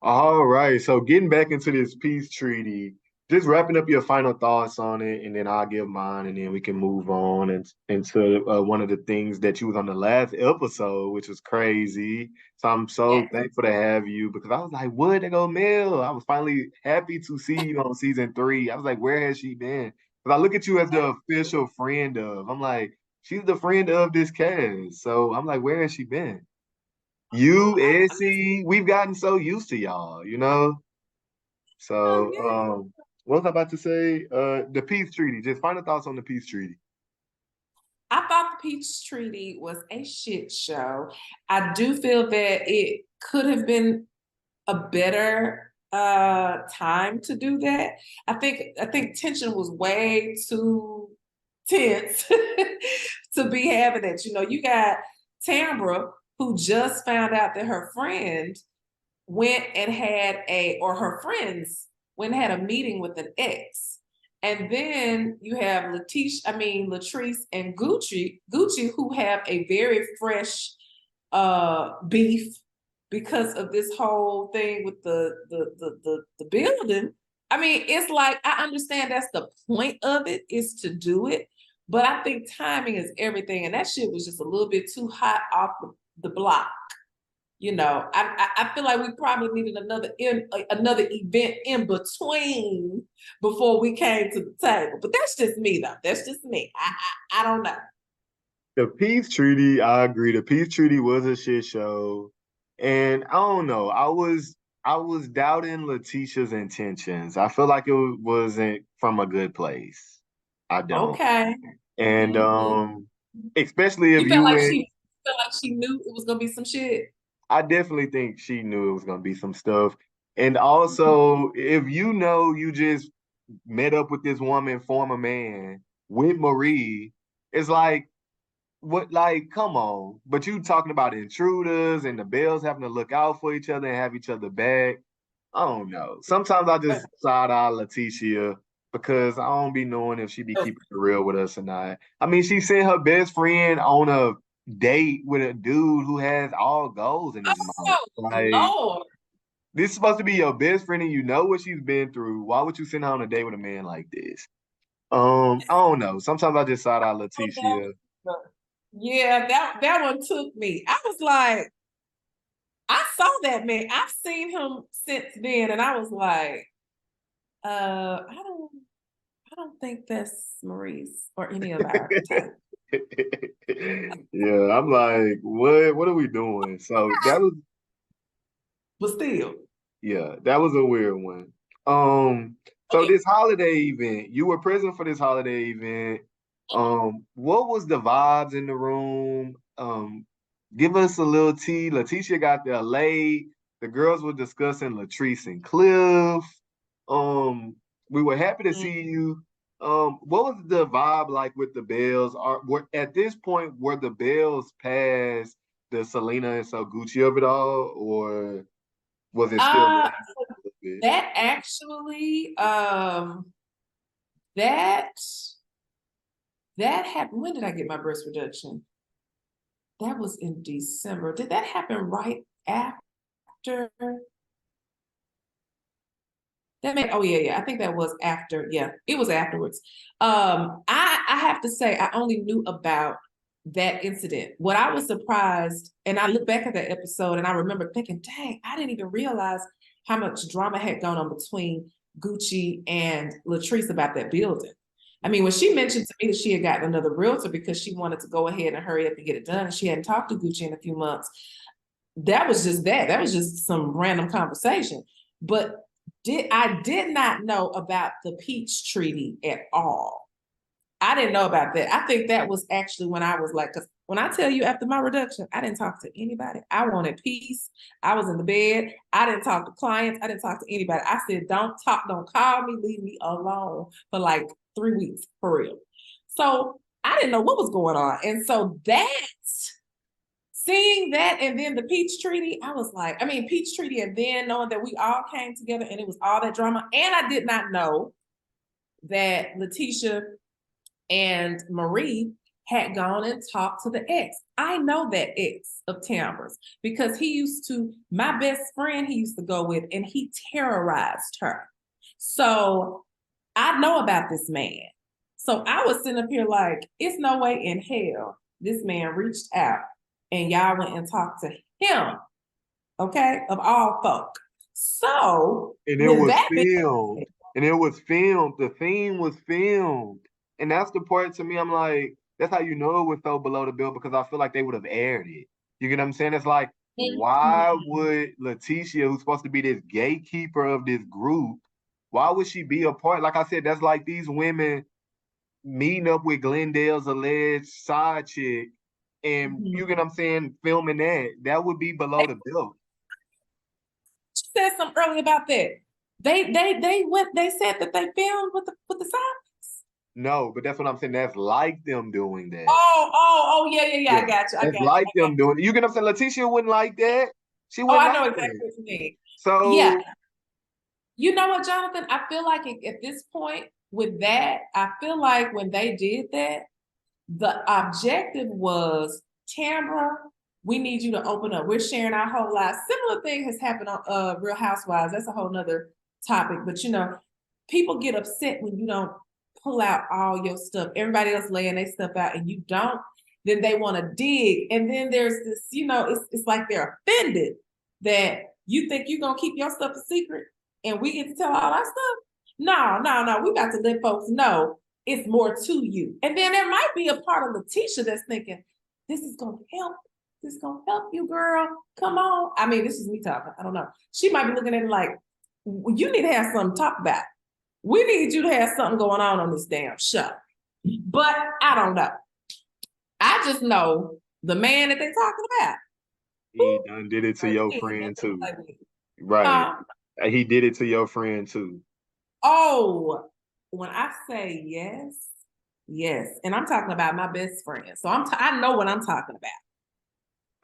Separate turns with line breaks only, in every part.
All right, so getting back into this peace treaty, just wrapping up your final thoughts on it, and then I'll give mine, and then we can move on into one of the things that you was on the last episode, which was crazy. So I'm so
Yeah.
thankful to have you because I was like, "What? They go Mel." I was finally happy to see you on season 3. I was like, "Where has she been?" Because I look at you as the official friend of. I'm like, she's the friend of this cast. So I'm like, where has she been? You, Essie, we've gotten so used to y'all, you know?
Oh,
So,
yeah.
what was I about to say? The peace treaty. Just final thoughts on the peace treaty.
I thought the Peach Treaty was a shit show. I do feel that it could have been a better time to do that. I think tension was way too tense to be having it. You know, you got Tambra who just found out that her friend went and had or her friends went and had a meeting with an ex. And then you have Latrice and Gucci, who have a very fresh beef because of this whole thing with the building. I mean, it's like I understand that's the point of it is to do it, but I think timing is everything, and that shit was just a little bit too hot off the block. You know, I feel like we probably needed another event in between before we came to the table. But that's just me, though. That's just me. I don't know.
The peace treaty, I agree. The peace treaty was a shit show. And I don't know. I was doubting Letitia's intentions. I feel like it wasn't from a good place. I don't.
Okay.
And
Mm-hmm.
especially if
You felt
you
like
went.
she felt like she knew it was gonna be some shit.
I definitely think she knew it was gonna be some stuff. And also, if you know you just met up with this woman, former man, with Marie, it's like, what, like, come on. But you talking about intruders and the Bells having to look out for each other and have each other back. I don't know. Sometimes I just side eye Leticia because I don't be knowing if she be keeping it real with us or not. I mean, she sent her best friend on a date with a dude who has all goals in his mouth.
Oh
Like,
Lord.
this is supposed to be your best friend and you know what she's been through. Why would you send her on a date with a man like this? I don't know. Sometimes I just side eye Leticia.
Yeah, that one took me. I was like, I saw that man. I've seen him since then, and I was like, I don't think that's Maurice or any of our type.
Yeah, I'm like, what are we doing? So that was,
But still,
yeah, that was a weird one. Um, so
okay.
this holiday event, you were present for this holiday event. What was the vibes in the room? Give us a little tea. Leticia got there late. The girls were discussing Latrice and Cliff. Um, we were happy to see you. What was the vibe like with the Bells? At this point, were the Bells past the Selena and so Gucci of it all, or was it still
Uh,
a little bit?
that actually, that that happened. When did I get my breast reduction? That was in December. Did that happen right after? Oh yeah. I think that was after. Yeah, it was afterwards. I have to say I only knew about that incident. What I was surprised, and I look back at that episode and I remember thinking, dang, I didn't even realize how much drama had gone on between Gucci and Latrice about that building. I mean, when she mentioned to me that she had gotten another realtor because she wanted to go ahead and hurry up and get it done, and she hadn't talked to Gucci in a few months, that was just that. That was just some random conversation. But I did not know about the peace treaty at all. I didn't know about that. I think that was actually when I was like, because when I tell you after my reduction, I didn't talk to anybody. I wanted peace. I was in the bed. I didn't talk to clients. I didn't talk to anybody. I said, don't talk, don't call me, leave me alone for like 3 weeks for real. So I didn't know what was going on. And so seeing that and then the peace treaty, I was like, I mean, peace treaty, and then knowing that we all came together and it was all that drama. And I did not know that Letitia and Marie had gone and talked to the ex. I know that ex of Tambra's because my best friend he used to go with, and he terrorized her. So I know about this man. So I was sitting up here like, it's no way in hell this man reached out and y'all went and talked to him, okay, of all folk. So
And it
with
was
that being
filmed. And it was filmed. The theme was filmed. And that's the part to me, I'm like, that's how you know it was so below the belt because I feel like they would have aired it. You get what I'm saying? It's like, why would Letitia, who's supposed to be this gatekeeper of this group, why would she be a part? Like I said, that's like these women meeting up with Glendale's alleged side chick, and you get what I'm saying, filming that. That would be below the belt.
She said something earlier about that. They said that they filmed with the side.
No, but that's what I'm saying. That's like them doing that.
Oh, yeah.
Yeah.
I got you.
That's like them doing it. You get what I'm saying? Letitia wouldn't like that. She
Oh,
wouldn't
I know
like
exactly
that.
what you mean.
So
Yeah. You know what, Jonathan? I feel like at this point with that, I feel like when they did that, the objective was, Tambra, we need you to open up. We're sharing our whole lives. Similar thing has happened on Real Housewives. That's a whole nother topic. But you know, people get upset when you don't pull out all your stuff. Everybody else laying their stuff out and you don't, then they want to dig. And then there's this, you know, it's like they're offended that you think you're gonna keep your stuff a secret and we get to tell all our stuff. No. We got to let folks know it's more to you. And then there might be a part of Letitia that's thinking, this is gonna help. This is gonna help you, girl. Come on. I mean, this is me talking. I don't know. She might be looking at it like, you need to have something to talk about. We need you to have something going on this damn show. But I don't know. I just know the man that they're talking about.
he done did it to your friend too. Right. He did it to your friend too.
Oh, when I say yes. And I'm talking about my best friend. So I know what I'm talking about.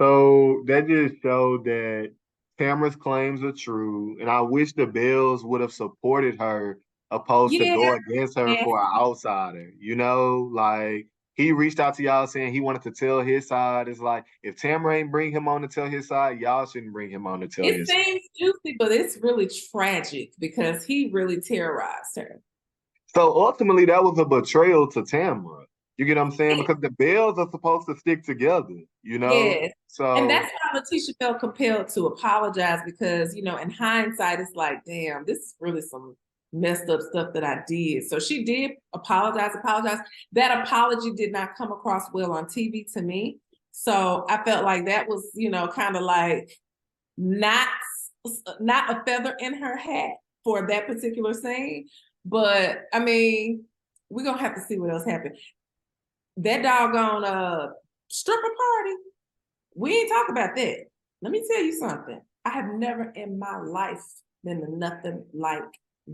So that just showed that Tamara's claims are true. And I wish the Bills would have supported her opposed to go against her for an outsider. You know, like he reached out to y'all saying he wanted to tell his side. It's like, if Tamara ain't bring him on to tell his side, y'all shouldn't bring him on to tell his side.
It seems juicy, but it's really tragic because he really terrorized her.
So ultimately, that was a betrayal to Tamara. You get what I'm saying? Because the Bills are supposed to stick together, you know?
Yes.
So,
and that's why Letitia felt compelled to apologize because, you know, in hindsight, it's like, damn, this is really some messed up stuff that I did. So she did apologize. That apology did not come across well on TV to me. So I felt like that was, you know, kind of like not a feather in her hat for that particular scene. But I mean, we're gonna have to see what else happened. That doggone stripper party, we ain't talk about that. Let me tell you something. I have never in my life been to nothing like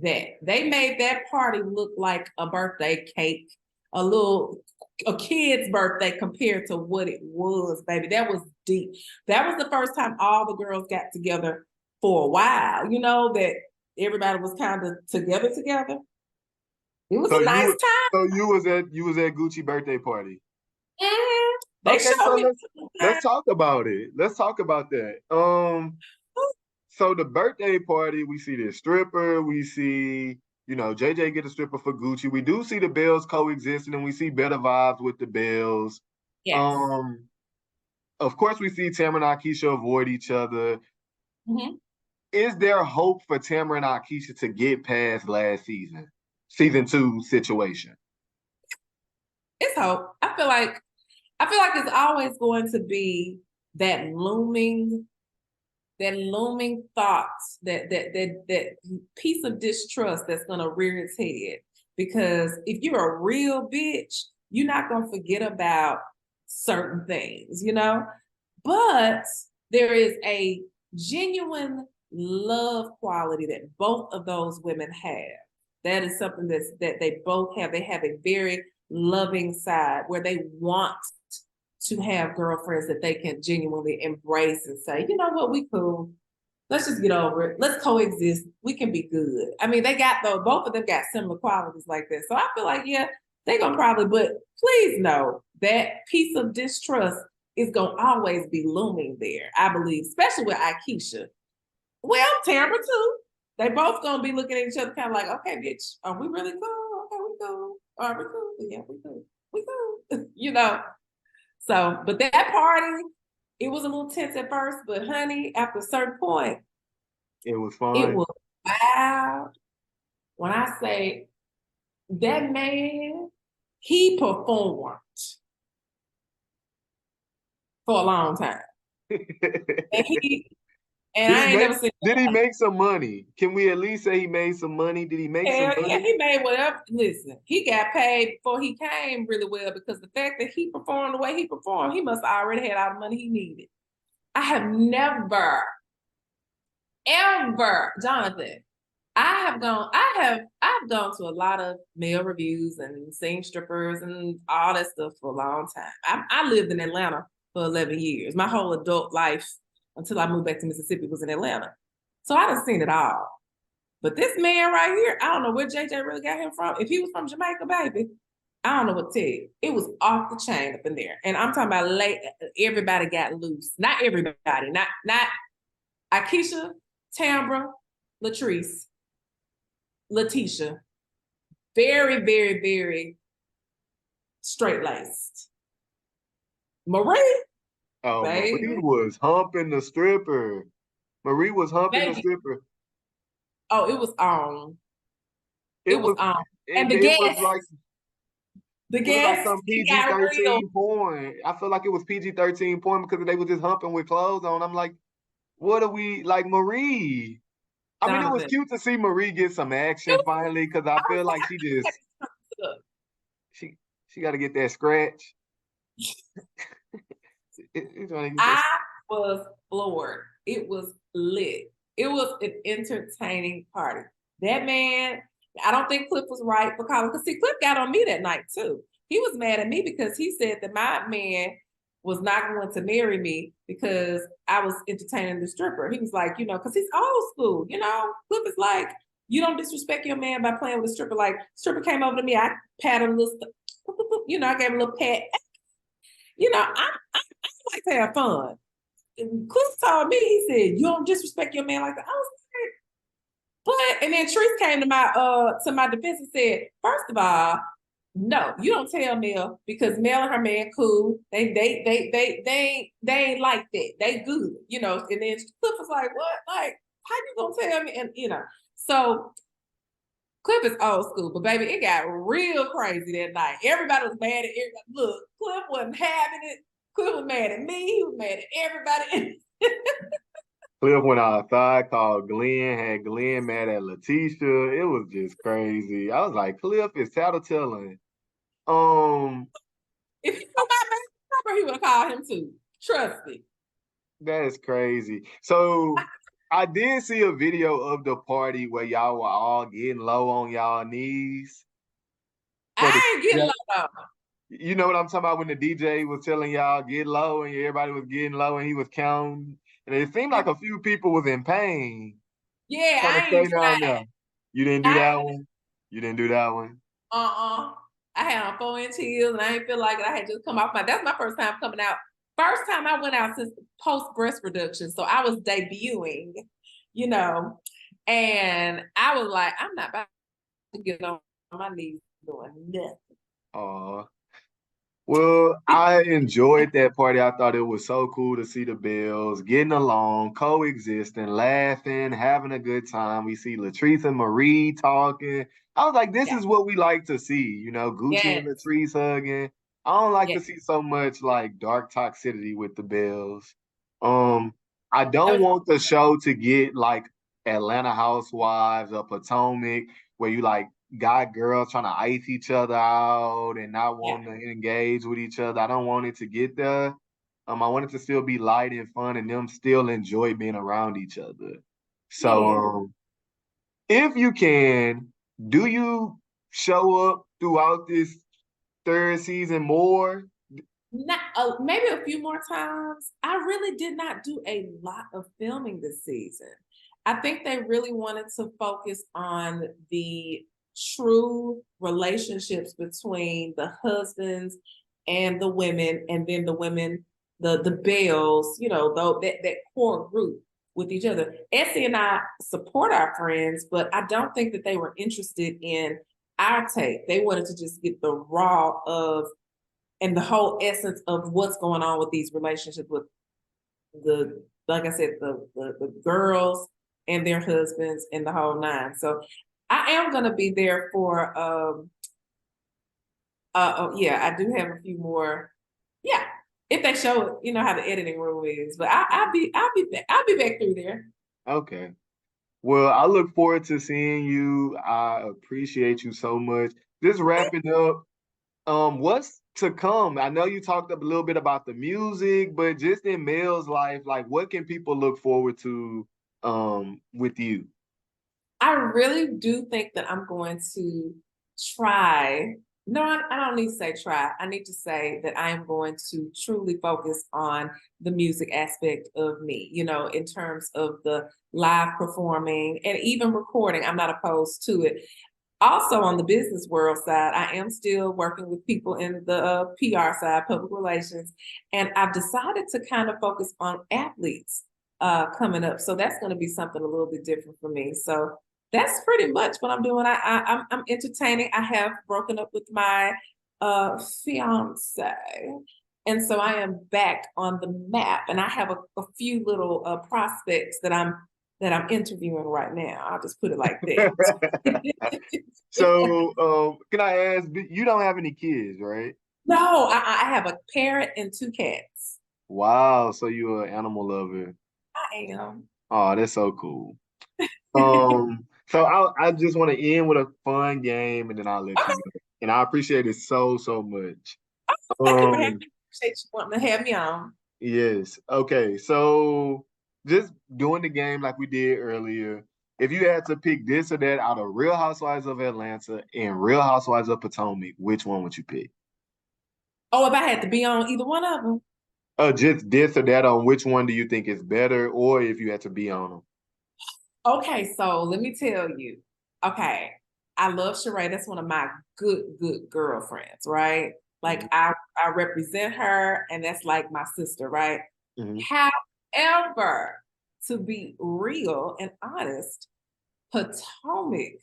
that. They made that party look like a birthday cake, a kid's birthday compared to what it was, baby. That was deep. That was the first time all the girls got together for a while. You know, that everybody was kind of together. It was a nice time.
So you was at Gucci birthday party.
They showed me.
Let's talk about it. Let's talk about that. So the birthday party, we see the stripper, we see, you know, JJ get a stripper for Gucci. We do see the Bills coexisting, and we see better vibes with the Bills.
Yes.
Of course, we see Tamara and Akeisha avoid each other. Mm-hmm. Is there hope for Tamara and Akeisha to get past last season 2 situation?
It's hope. I feel like it's always going to be that looming that looming thoughts, that piece of distrust that's gonna rear its head. Because if you're a real bitch, you're not gonna forget about certain things, you know? But there is a genuine love quality that both of those women have. That is something that they both have. They have a very loving side where they want to have girlfriends that they can genuinely embrace and say, you know what, we cool. Let's just get over it. Let's coexist. We can be good. I mean, they got though, both of them got similar qualities like that. So I feel like, yeah, they're gonna probably, but please know that piece of distrust is gonna always be looming there, I believe, especially with Akeisha. Well, Tambra too. They both gonna be looking at each other kind of like, okay, bitch, are we really cool? Okay, we cool. Are we cool? Yeah, we cool. We cool. You know. So, but that party, it was a little tense at first, but honey, after a certain point,
it was fun.
it was wild. When I say that man, he performed for a long time. And I ain't never seen.
Did he make some money? Can we at least say he made some money? Did he make some money?
Yeah, he made whatever. Listen, he got paid before he came really well because the fact that he performed the way he performed, he must have already had all the money he needed. I have never, ever, Jonathan, I've gone to a lot of male reviews and seen strippers and all that stuff for a long time. I lived in Atlanta for 11 years. My whole adult life until I moved back to Mississippi was in Atlanta. So I done seen it all. But this man right here, I don't know where JJ really got him from. If he was from Jamaica, baby, I don't know what to tell you. It was off the chain up in there. And I'm talking about everybody got loose. Not everybody, not Akeisha, Tambra, Latrice, Letitia. Very, very, very straight-laced. Marie.
Oh, Marie was humping the stripper. Marie was humping the stripper.
Oh, it was on. It was on. And the
gas.
The gas.
Like some PG-13 porn. I feel like it was PG-13 porn because they were just humping with clothes on. I'm like, what are we, like Marie? I mean, it was cute to see Marie get some action finally because I feel like she just, she got to get that scratch.
I was floored. It was lit. It was an entertaining party. That man, I don't think Cliff was right for calling, because see, Cliff got on me that night too. He was mad at me because he said that my man was not going to marry me because I was entertaining the stripper. He was like, you know, because he's old school, you know. Cliff is like, you don't disrespect your man by playing with a stripper. Like, stripper came over to me, I patted him a little, you know, I gave him a little pat. You know, I like to have fun. And Cliff told me, he said, you don't disrespect your man like that. I was like, but, and then Treese came to my defense and said, first of all, no, you don't tell Mel, because Mel and her man cool. They ain't like that. They good, you know. And then Cliff was like, what? Like, how you gonna tell me? And you know, so Cliff is old school, but baby, it got real crazy that night. Everybody was mad at everybody. Look, Cliff wasn't having it. Cliff was mad at me. He was mad at everybody.
Cliff went outside, called Glenn, had Glenn mad at Letitia. It was just crazy. I was like, Cliff is tattletelling.
If he knew my man, he would have called him too. Trust me.
That is crazy. So I did see a video of the party where y'all were all getting low on y'all knees.
I ain't getting low though.
You know what I'm talking about, when the DJ was telling y'all get low and everybody was getting low and he was counting. And it seemed like a few people was in pain.
Yeah, I ain't tried.
You didn't do that one? You didn't do that one?
I had on 4-inch heels and I didn't feel like it. I had just come off that's my first time coming out. First time I went out since post breast reduction. So I was debuting, you know, and I was like, I'm not about to get on my knees doing nothing.
Oh. Well, I enjoyed that party. I thought it was so cool to see the Bells getting along, coexisting, laughing, having a good time. We see Latrice and Marie talking. I was like, this is what we like to see, you know, Gucci and Latrice hugging. I don't like to see so much like dark toxicity with the Bells. I don't want the show to get like Atlanta Housewives or Potomac, where you like got girls trying to ice each other out and not
Yeah,
wanting to engage with each other. I don't want it to get there. I want it to still be light and fun and them still enjoy being around each other. So
yeah.
if you can, do you show up throughout this third season more?
Not maybe a few more times. I really did not do a lot of filming this season. I think they really wanted to focus on the true relationships between the husbands and the women, and then the women, the Bells, though that core group with each other. Essie and I support our friends, but I don't think that they were interested in our take. They wanted to just get the raw of and the whole essence of what's going on with these relationships with like I said, the girls and their husbands and the whole nine. So I am gonna be there for yeah, I do have a few more. Yeah, if they show it, how the editing room is. But I'll be back through there.
Okay. Well, I look forward to seeing you. I appreciate you so much. Just wrapping up, what's to come? I know you talked a little bit about the music, but just in Mel's life, like what can people look forward to with you?
I really do think that I'm going to try. No, I don't need to say try. I need to say that I am going to truly focus on the music aspect of me, in terms of the live performing and even recording. I'm not opposed to it. Also, on the business world side, I am still working with people in the PR side, public relations, and I've decided to kind of focus on athletes coming up. So that's going to be something a little bit different for me. So that's pretty much what I'm doing. I'm entertaining. I have broken up with my fiance, and so I am back on the map. And I have a few little prospects that I'm interviewing right now. I'll just put it like that.
So, can I ask, you don't have any kids, right?
No, I have a parrot and two cats.
Wow, so you're an animal lover.
I am.
Oh, that's so cool. So I just want to end with a fun game and then I'll let you
Okay,
go. And I appreciate it so, so much.
thank you for having
Um,
me. Appreciate you wanting to have me on.
yes. Okay, so just doing the game like we did earlier. If you had to pick this or that out of Real Housewives of Atlanta and Real Housewives of Potomac, which one would you pick?
Oh, if I had to be on either one of them.
Just this or that on which one do you think is better, or if you had to be on them?
Okay, so let me tell you. Okay, I love Sheree. That's one of my good girlfriends, right? Like
Mhm,
I represent her, and that's like my sister, right?
mhm.
However, to be real and honest, Potomac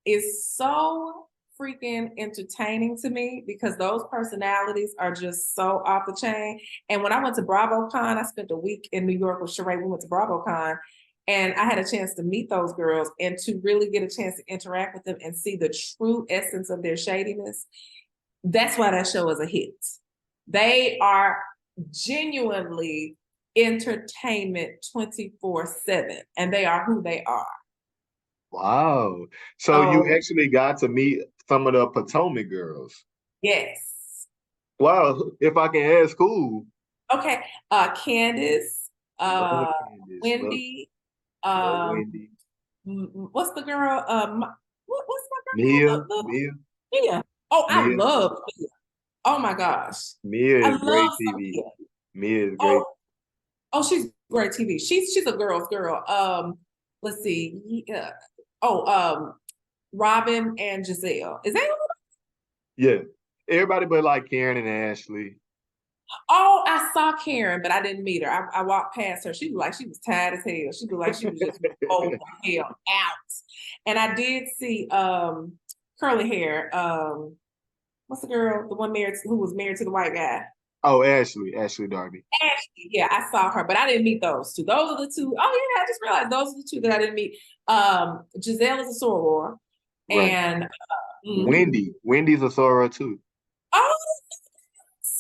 is so freaking entertaining to me because those personalities are just so off the chain. And when I went to BravoCon, I spent a week in New York with Sheree. We went to BravoCon, and I had a chance to meet those girls and to really get a chance to interact with them and see the true essence of their shadiness. That's why that show is a hit. They are genuinely entertainment 24/7, and they are who they are.
Wow. So you
So,
actually got to meet some of the Potomac girls.
yes.
Wow. If I can ask who.
Okay. Candace,
Love
uh,
Candace.
Wendy,
Love
um,
Wendy.
what's the girl? What's my
Mia.
girl?
Mia.
Mia. Oh, I
Mia.
love Mia. Oh my gosh.
Mia
I
is great
love
TV.
Sophia.
Mia is great.
Oh, oh, she's great TV. She's a girl's girl. Let's see. Yeah. Oh, Robin and Giselle. Is that
Yeah. Everybody but like Karen and Ashley.
Oh, I saw Karen, but I didn't meet her. I walked past her. She looked like she was tired as hell. She looked like she was just old the hell out. And I did see curly hair. What's the girl? The one married who was married to the white guy.
Oh, Ashley. Ashley Darby.
Ashley, yeah, I saw her, but I didn't meet those two. Those are the two. Oh yeah, I just realized those are the two that I didn't meet. Giselle is a soror,
Right.
and mhm.
Wendy. Wendy's a soror too.
Oh,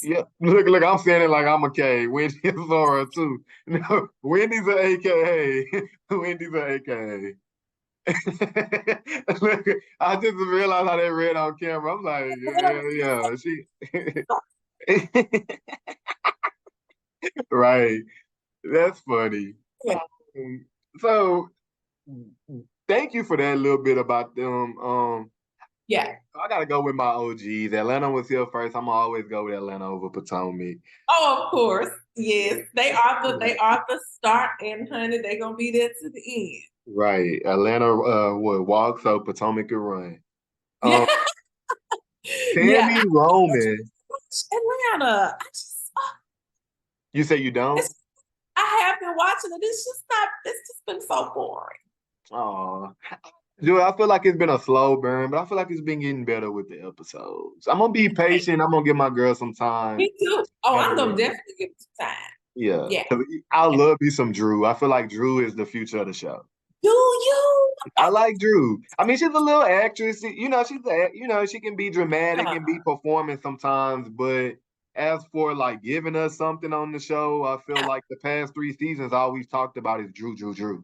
Yeah, look, I'm saying it like I'm a K. Wendy's is Zora too. No, Wendy's a AKA. Wendy's a AKA. Look, I just realized how they read on camera. I'm like, yeah, she right. That's funny.
Yeah.
So thank you for that little bit about them.
Yeah.
I gotta go with my OGs. Atlanta was here first. I'm gonna always go with Atlanta over Potomac.
Oh, of course. Yes. They are the start, and honey, they're gonna be there to the end.
Right. Atlanta would walk so Potomac could run. Um,
Yeah. Yeah.
Tammy Roman.
Atlanta.
You say you don't?
It's, I have been watching it. It's just been so boring.
Oh, Joey, I feel like it's been a slow burn, but I feel like it's been getting better with the episodes. I'm gonna be patient. I'm gonna give my girl some time.
Me too. Oh, I'm gonna
And
definitely give it some time.
yeah,
Yeah.
'cause I love me some Drew. I feel like Drew is the future of the show.
Do you?
I like Drew. I mean, she's a little actress. She can be dramatic and be performing sometimes, but as for like giving us something on the show, I feel
Yeah.
like the past 3 seasons all we've talked about is Drew, Drew, Drew.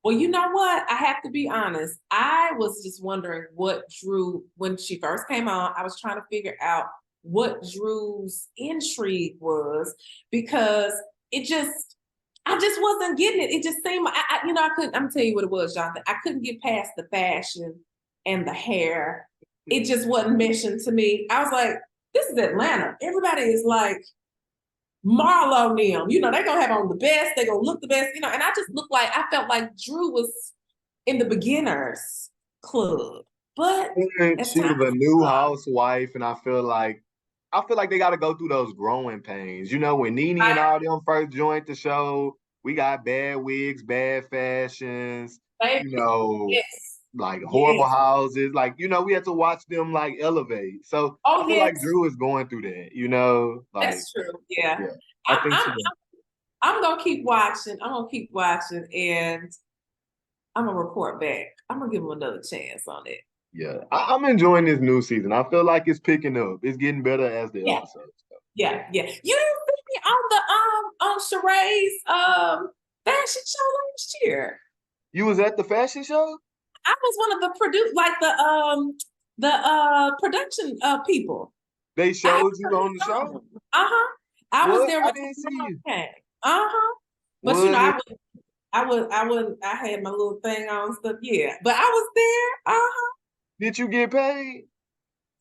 Well, you know what? I have to be honest. I was just wondering what Drew, when she first came on, I was trying to figure out what Drew's intrigue was because it just, I just wasn't getting it. It just seemed, I couldn't, I'm tell you what it was, Jonathan. I couldn't get past the fashion and the hair. It just wasn't meshing to me. I was like, this is Atlanta. Everybody is like, Marlo them, they're gonna have on the best, they're gonna look the best, and I felt like Drew was in the beginners club. But
And
as
she
time
was a new housewife, and I feel like they got to go through those growing pains. When Nene and
I,
all them first joined the show, we got bad wigs, bad fashions, you
baby,
know,
yes,
like horrible
yes.
houses. Like, we had to watch them like elevate. So I
Oh
feel like
yes,
Drew is going through that, like,
that's true. Yeah.
yeah, I
I'm
think
I'm
she does.
I'm gonna keep watching. I'm gonna keep watching and I'm gonna report back. I'm gonna give him another chance on it.
Yeah, I'm enjoying this new season. I feel like it's picking up. It's getting better as the
Yeah,
episodes go.
yeah, yeah. You didn't see me on Sheree's fashion show last year.
You was at the fashion show?
I was one of the production people.
They
I
showed you on the show?
uh-huh. I was
What?
there
I
when
didn't see
the
you.
came. Uh-huh. But
What?
I had my little thing on stuff. Yeah. But I was there. Uh-huh.
Did you get paid?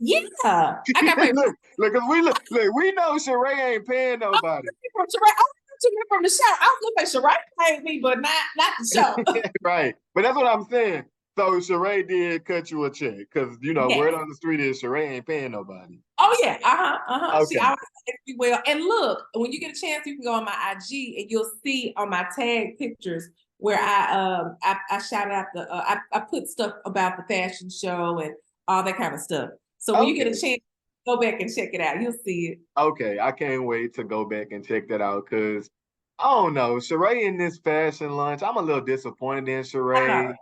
Yeah. I got paid
look, we know Sheree ain't paying nobody.
from Sheree. I was from the show. I was looking at Sheree paid me, but not the show.
Right. But that's what I'm saying. So Sheree did cut you a check because
Yes.
word on the street is Sheree ain't paying nobody.
Oh yeah, She
Okay.
always texts me well. And look, when you get a chance, you can go on my IG and you'll see on my tag pictures where I shout out I put stuff about the fashion show and all that kind of stuff. So when you get a
Okay.
chance, go back and check it out. You'll see it.
Okay. I can't wait to go back and check that out because I don't know. Sheree in this fashion lunch, I'm a little disappointed in
I know.
Sheree.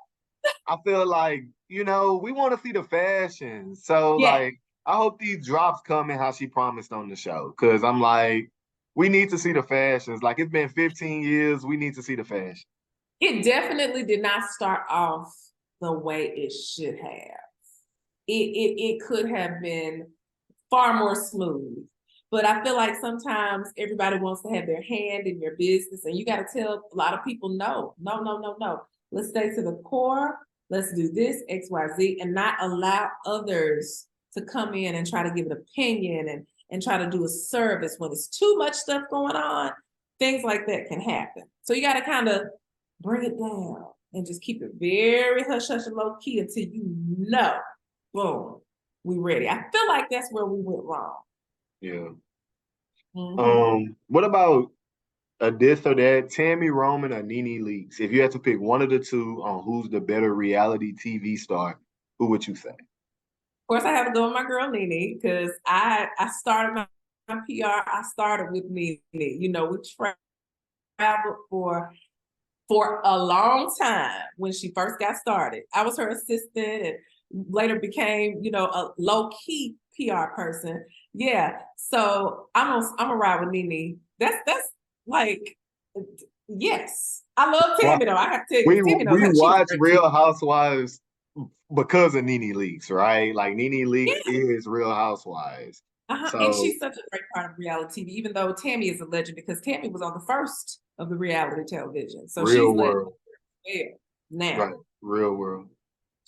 I feel like, we want to see the fashion. So
Yeah,
like I hope these drops come in how she promised on the show. Cause I'm like, we need to see the fashions. Like it's been 15 years. We need to see the fashion.
it definitely did not start off the way it should have. It could have been far more smooth. But I feel like sometimes everybody wants to have their hand in your business, and you got to tell a lot of people no, no, no, no, no. Let's stay to the core. Let's do this, X, Y, Z, and not allow others to come in and try to give an opinion and try to do a service when there's too much stuff going on. Things like that can happen. So you got to kind of bring it down and just keep it very hush hush and low key until boom, we ready. I feel like that's where we went wrong.
Yeah.
Mm-hmm.
What about a this or that, Tammy Roman or Nene Leakes? If you had to pick one of the two on who's the better reality TV star, who would you say?
Of course, I have to go with my girl Nene because I started my PR. I started with Nene. We traveled for a long time when she first got started. I was her assistant and later became, a low key PR person. Yeah. So I'm gonna ride with Nene. That's like yes. I love
Well,
Tammy though. I have to tell you,
we
'cause Tammy knows
we
how she's
watch
great
Real
too.
Housewives because of Nene Leakes, right? Like Nene Leakes
Yeah.
is Real Housewives.
And
So
she's such a great part of reality TV, even though Tammy is a legend because Tammy was on the first of the reality television. So
Real
she's legend
world.
now.
Right. Real world.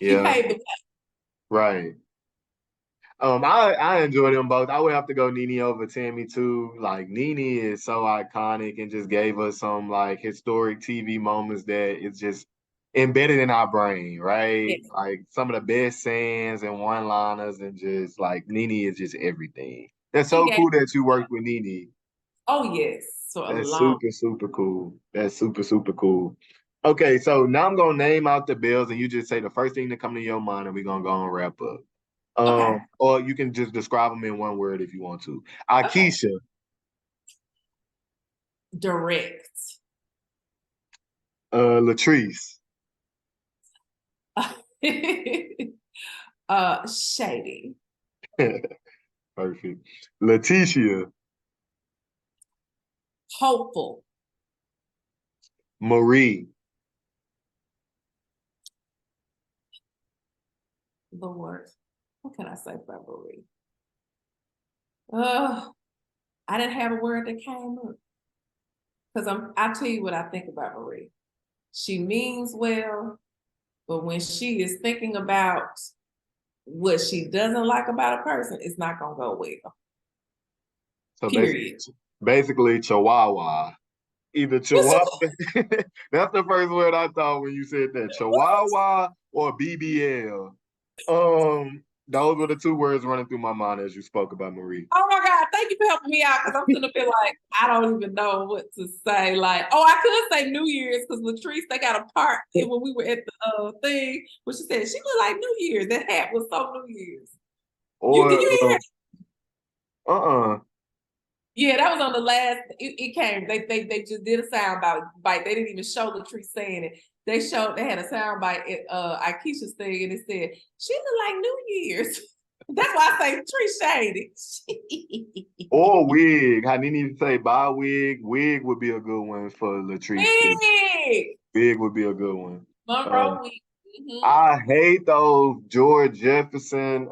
She
Yeah.
paid the
Right. I enjoy them both. I would have to go Nene over Tammy too. Like Nene is so iconic and just gave us some like historic TV moments that it's just embedded in our brain, right?
yes.
Like some of the best sayings and one-liners and just like Nene is just everything. That's
She
so
gave
cool that you worked with Nene.
oh yes. So a
That's
long
super, super cool. That's super, super cool. Okay, so now I'm gonna name out the bills and you just say the first thing that come to your mind and we're gonna go and wrap up.
okay.
Or you can just describe them in one word if you want to.
Okay.
Akeisha,
Direct.
Latrice,
Shady.
perfect. Leticia,
Hopeful.
Marie,
Lord. What can I say about Marie? Uh, I didn't have a word that came up. Because I'll tell you what I think about Marie. She means well, but when she is thinking about what she doesn't like about a person, it's not gonna go well.
so
Period.
basically Chihuahua. Either
What's
Chihuahua, that's the first word I thought when you said that. Chihuahua or BBL. Those were the two words running through my mind as you spoke about Marie.
oh my God, thank you for helping me out because I'm gonna feel like I don't even know what to say. Like, oh, I could say New Year's because Latrice, they got a part when we were at the thing, but she said she looked like New Year's. That hat was so New Year's. You did
Or
you hear?
uh-uh.
Yeah, that was on the last. It came. They just did a sound bite. They didn't even show Latrice saying it. They had a sound bite at Akeisha's thing, and it said she looked like New Year's. That's why I say Tree shady.
Or wig. I didn't even say buy wig. Wig would be a good one for Latrice too.
Big
Wig would be a good one.
Monroe week.
I hate those George Jefferson,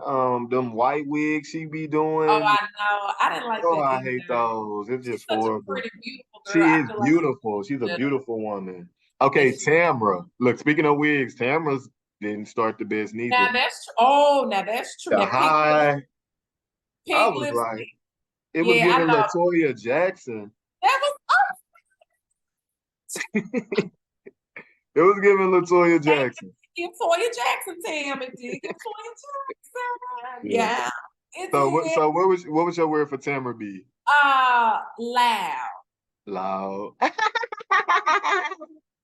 them white wigs she be
Oh,
doing.
I know. I didn't like
Oh,
that
I hate
either.
those. It's
She's
just
such a
horrible.
pretty, beautiful
She
girl. I
is
feel like
beautiful. She's a
yeah,
beautiful woman. Okay,
yes, she is.
Tamra. Look, speaking of wigs, Tamra's didn't start the best neither.
Now that's true. Oh, now that's true.
The
That pink
high, I
pink
was like,
lipstick.
it was
Yeah, I
giving
know.
Latoya Jackson.
That was
It was giving Latoya Jackson.
give Toya Jackson, Tam. It did give Toya Jackson.
Yeah.
Yeah, it
So what?
did.
So what was your word for Tamra be?
Loud.
Loud.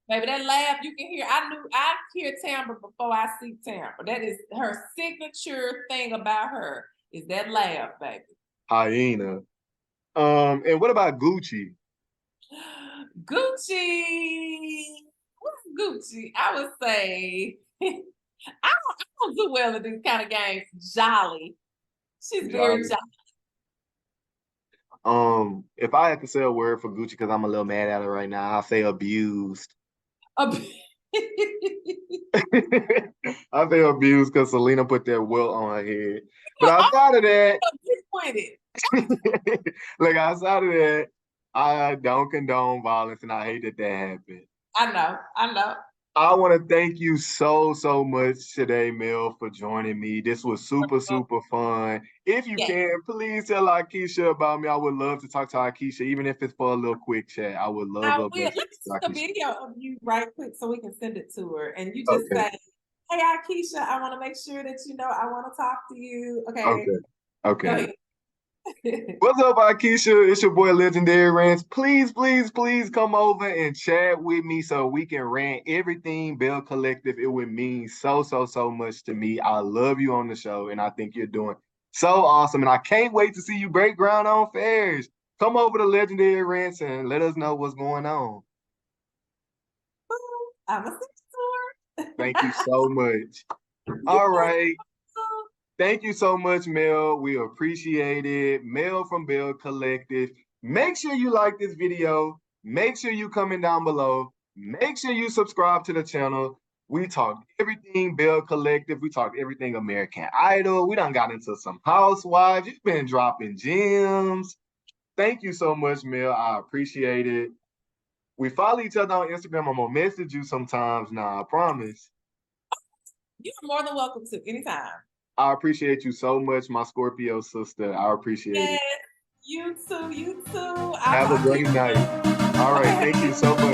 Baby, that laugh you can hear. I hear Tambra before I see Tambra. That is her signature thing about her is that laugh, baby.
Hyena. And what about Gucci?
Gucci. What's Gucci? I would say I don't do well in these kind of games. Jolly. She's very
Jolly.
jolly.
If I had to say a word for Gucci because I'm a little mad at her right now, I'll say abused. I say abused because Selena put that welt on her head. But outside of that,
With it.
like outside of that, I don't condone violence and I hate that that happened.
I know. I know.
I want to thank you so, so much today, Mel, for joining me. This was super, super fun. If you
Yes.
can, please tell Akeisha about me. I would love to talk to Akeisha, even if it's for a little quick chat. I would love,
I
love,
will.
love
Let
to
me
talk
take
to
a
Akeisha.
video of you right quick so we can send it to her. And you just
Okay,
say, hey, Keisha, I want to make sure that you know I want to talk to you. Okay.
okay,
Go
okay.
ahead.
What's up, Akeisha? It's your boy Legendary Rants. Please, please, please come over and chat with me so we can rant everything Bell Collective. It would mean so, so, so much to me. I love you on the show, and I think you're doing so awesome. And I can't wait to see you break ground on fairs. Come over to Legendary Rants and let us know what's going on.
I'm a sister.
Thank you so much. All right. Thank you so much, Mel. We appreciate it. Mel from Bell Collective. Make sure you like this video. Make sure you comment down below. Make sure you subscribe to the channel. We talked everything Bell Collective. We talked everything American Idol. We done got into some housewives. You've been dropping gems. Thank you so much, Mel. I appreciate it. We follow each other on Instagram. I'm gonna message you sometimes now, I promise.
You're more than welcome to anytime.
I appreciate you so much, my Scorpio sister. I appreciate it.
You too, you too.
Have a great night. All right, thank you so much.